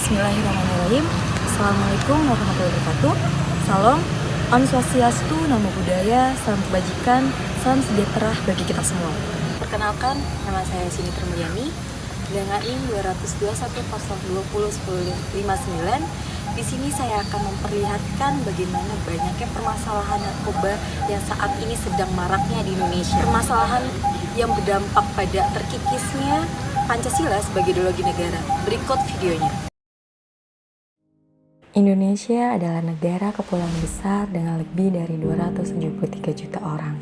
Bismillahirrahmanirrahim. Assalamualaikum warahmatullahi wabarakatuh. Salam, Om Swastiastu, Namo Buddhaya, salam kebajikan, salam sejahtera bagi kita semua. Perkenalkan, nama saya Sinitra Mulyani, dengan NIM 221/20/1059. Di sini saya akan memperlihatkan bagaimana banyaknya permasalahan narkoba yang saat ini sedang maraknya di Indonesia. Permasalahan yang berdampak pada terkikisnya Pancasila sebagai ideologi negara. Berikut videonya. Indonesia adalah negara kepulauan besar dengan lebih dari 273 juta orang.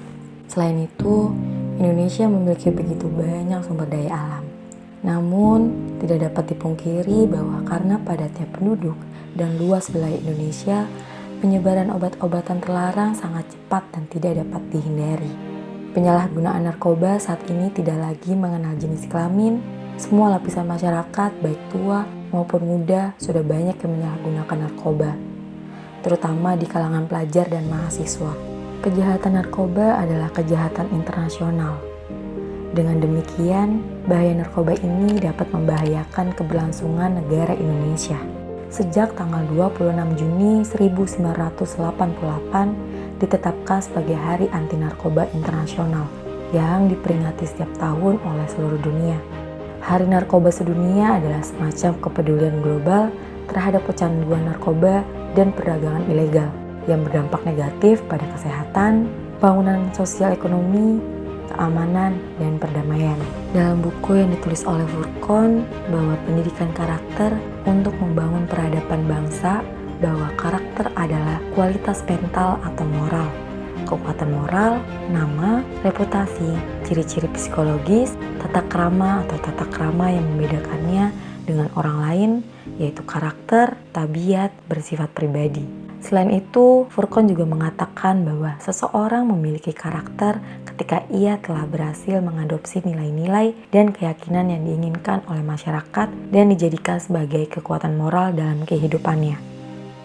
Selain itu, Indonesia memiliki begitu banyak sumber daya alam. Namun, tidak dapat dipungkiri bahwa karena padatnya penduduk dan luas wilayah Indonesia, penyebaran obat-obatan terlarang sangat cepat dan tidak dapat dihindari. Penyalahgunaan narkoba saat ini tidak lagi mengenal jenis kelamin. Semua lapisan masyarakat, baik tua maupun muda, sudah banyak yang menyalahgunakan narkoba, terutama di kalangan pelajar dan mahasiswa. Kejahatan narkoba adalah kejahatan internasional. Dengan demikian, bahaya narkoba ini dapat membahayakan keberlangsungan negara Indonesia. Sejak tanggal 26 Juni 1988 ditetapkan sebagai Hari Anti Narkoba Internasional yang diperingati setiap tahun oleh seluruh dunia. Hari Narkoba Sedunia adalah semacam kepedulian global terhadap kecanduan narkoba dan perdagangan ilegal yang berdampak negatif pada kesehatan, pembangunan sosial ekonomi, keamanan, dan perdamaian. Dalam buku yang ditulis oleh Furqon bahwa pendidikan karakter untuk membangun peradaban bangsa, bahwa karakter adalah kualitas mental atau moral. Kekuatan moral, nama, reputasi, ciri-ciri psikologis, tata krama atau tata krama yang membedakannya dengan orang lain, yaitu karakter, tabiat, bersifat pribadi. Selain itu, Furqon juga mengatakan bahwa seseorang memiliki karakter ketika ia telah berhasil mengadopsi nilai-nilai dan keyakinan yang diinginkan oleh masyarakat dan dijadikan sebagai kekuatan moral dalam kehidupannya.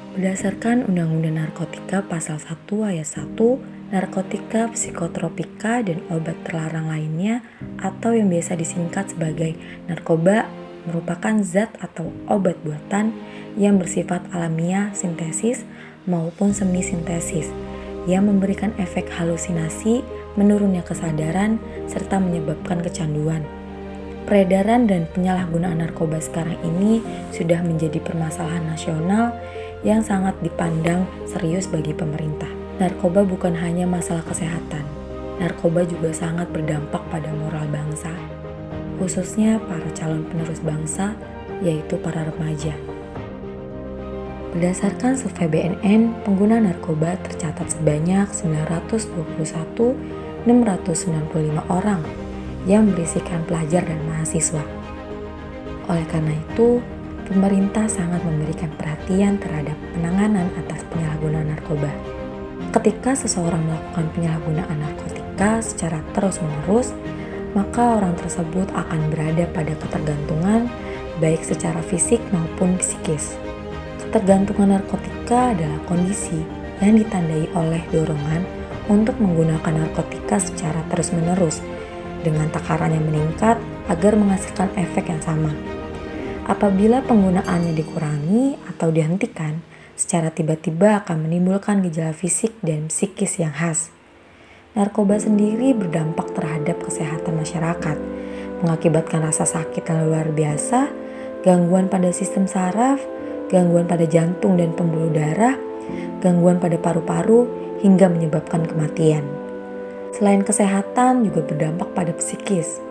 Berdasarkan Undang-Undang Narkotika Pasal 1 Ayat 1, narkotika, psikotropika, dan obat terlarang lainnya atau yang biasa disingkat sebagai narkoba merupakan zat atau obat buatan yang bersifat alamiah, sintesis, maupun semi sintesis yang memberikan efek halusinasi, menurunnya kesadaran, serta menyebabkan kecanduan. Peredaran dan penyalahgunaan narkoba sekarang ini sudah menjadi permasalahan nasional yang sangat dipandang serius bagi pemerintah. Narkoba bukan hanya masalah kesehatan. Narkoba juga sangat berdampak pada moral bangsa, khususnya para calon penerus bangsa, yaitu para remaja. Berdasarkan survei BNN, pengguna narkoba tercatat sebanyak 921.695 orang yang berisikan pelajar dan mahasiswa. Oleh karena itu, pemerintah sangat memberikan perhatian terhadap penanganan atas penyalahgunaan narkoba. Ketika seseorang melakukan penyalahgunaan narkotika secara terus-menerus, maka orang tersebut akan berada pada ketergantungan baik secara fisik maupun psikis. Ketergantungan narkotika adalah kondisi yang ditandai oleh dorongan untuk menggunakan narkotika secara terus-menerus dengan takaran yang meningkat agar menghasilkan efek yang sama. Apabila penggunaannya dikurangi atau dihentikan, secara tiba-tiba akan menimbulkan gejala fisik dan psikis yang khas. Narkoba sendiri berdampak terhadap kesehatan masyarakat, mengakibatkan rasa sakit yang luar biasa, gangguan pada sistem saraf, gangguan pada jantung dan pembuluh darah, gangguan pada paru-paru, hingga menyebabkan kematian. Selain kesehatan, juga berdampak pada psikis,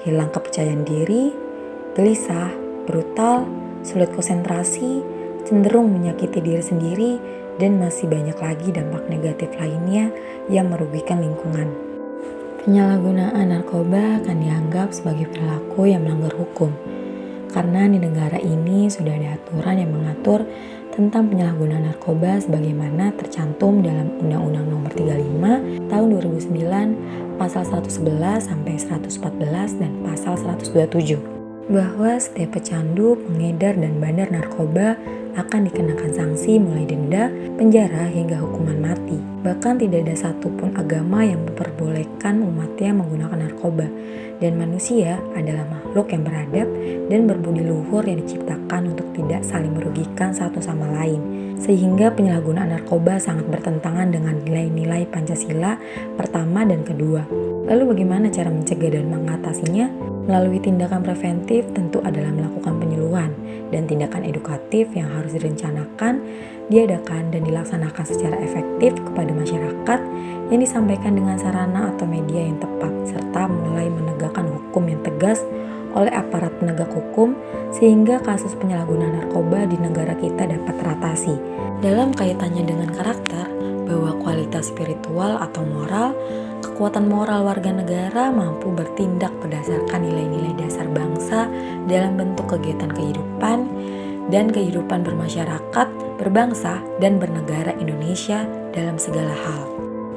hilang kepercayaan diri, gelisah, brutal, sulit konsentrasi, cenderung menyakiti diri sendiri, dan masih banyak lagi dampak negatif lainnya yang merugikan lingkungan. Penyalahgunaan narkoba akan dianggap sebagai perilaku yang melanggar hukum, karena di negara ini sudah ada aturan yang mengatur tentang penyalahgunaan narkoba sebagaimana tercantum dalam Undang-Undang Nomor 35 Tahun 2009, Pasal 111 sampai 114 dan Pasal 127. bahwa setiap pecandu, pengedar, dan bandar narkoba akan dikenakan sanksi mulai denda, penjara, hingga hukuman mati. Bahkan tidak ada satupun agama yang memperbolehkan umatnya menggunakan narkoba. Dan manusia adalah makhluk yang beradab dan berbudi luhur yang diciptakan untuk tidak saling merugikan satu sama lain. Sehingga penyalahgunaan narkoba sangat bertentangan dengan nilai-nilai Pancasila pertama dan kedua. Lalu bagaimana cara mencegah dan mengatasinya? Melalui tindakan preventif tentu adalah melakukan penyuluhan dan tindakan edukatif yang harus direncanakan, diadakan dan dilaksanakan secara efektif kepada masyarakat yang disampaikan dengan sarana atau media yang tepat, serta mulai menegakkan hukum yang tegas oleh aparat penegak hukum sehingga kasus penyalahgunaan narkoba di negara kita dapat teratasi. Dalam kaitannya dengan karakter, bahwa kualitas spiritual atau moral, kekuatan moral warga negara mampu bertindak berdasarkan nilai-nilai dasar bangsa dalam bentuk kegiatan kehidupan dan kehidupan bermasyarakat, berbangsa, dan bernegara Indonesia dalam segala hal.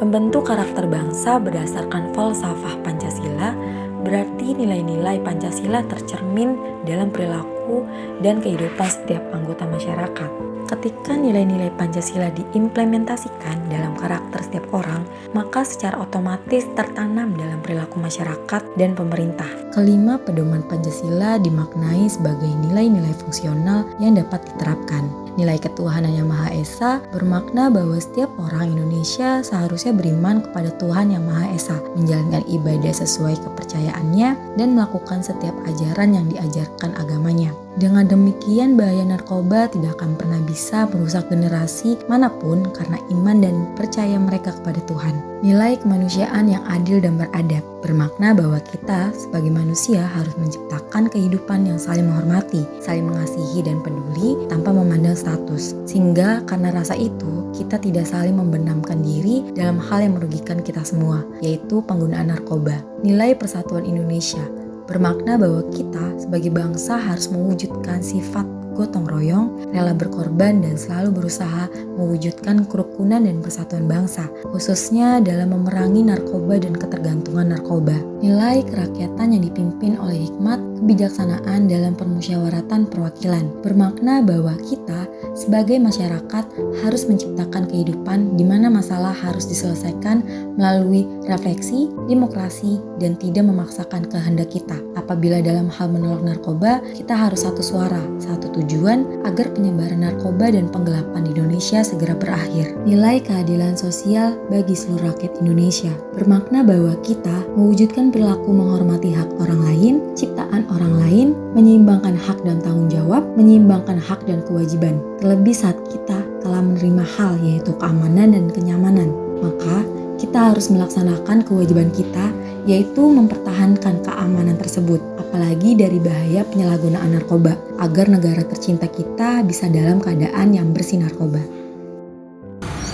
Membentuk karakter bangsa berdasarkan falsafah Pancasila berarti nilai-nilai Pancasila tercermin dalam perilaku dan kehidupan setiap anggota masyarakat. Ketika nilai-nilai Pancasila diimplementasikan dalam karakter setiap orang, maka secara otomatis tertanam dalam perilaku masyarakat dan pemerintah. Kelima, pedoman Pancasila dimaknai sebagai nilai-nilai fungsional yang dapat diterapkan. Nilai ketuhanan yang Maha Esa bermakna bahwa setiap orang Indonesia seharusnya beriman kepada Tuhan yang Maha Esa, menjalankan ibadah sesuai kepercayaannya, dan melakukan setiap ajaran yang diajarkan agamanya. Dengan demikian, bahaya narkoba tidak akan pernah bisa merusak generasi manapun karena iman dan percaya mereka kepada Tuhan. Nilai kemanusiaan yang adil dan beradab bermakna bahwa kita sebagai manusia harus menciptakan kehidupan yang saling menghormati, saling mengasihi dan peduli tanpa memandang status. Sehingga karena rasa itu, kita tidak saling membenamkan diri dalam hal yang merugikan kita semua, yaitu penggunaan narkoba. Nilai persatuan Indonesia bermakna bahwa kita sebagai bangsa harus mewujudkan sifat gotong royong, rela berkorban, dan selalu berusaha mewujudkan kerukunan dan persatuan bangsa, khususnya dalam memerangi narkoba dan ketergantungan narkoba. Nilai kerakyatan yang dipimpin oleh hikmat, kebijaksanaan dalam permusyawaratan perwakilan bermakna bahwa kita sebagai masyarakat harus menciptakan kehidupan di mana masalah harus diselesaikan melalui refleksi, demokrasi, dan tidak memaksakan kehendak kita. Apabila dalam hal menolak narkoba, kita harus satu suara, satu tujuan agar penyebaran narkoba dan penggelapan di Indonesia segera berakhir. Nilai keadilan sosial bagi seluruh rakyat Indonesia bermakna bahwa kita mewujudkan perilaku menghormati hak orang lain, ciptaan orang lain, menyeimbangkan hak dan tanggung jawab, menyeimbangkan hak dan kewajiban. Terlebih saat kita telah menerima hal yaitu keamanan dan kenyamanan, maka kita harus melaksanakan kewajiban kita yaitu mempertahankan keamanan tersebut, apalagi dari bahaya penyalahgunaan narkoba, agar negara tercinta kita bisa dalam keadaan yang bersih narkoba.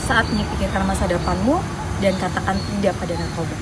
Saatnya pikirkan masa depanmu dan katakan tidak pada narkoba.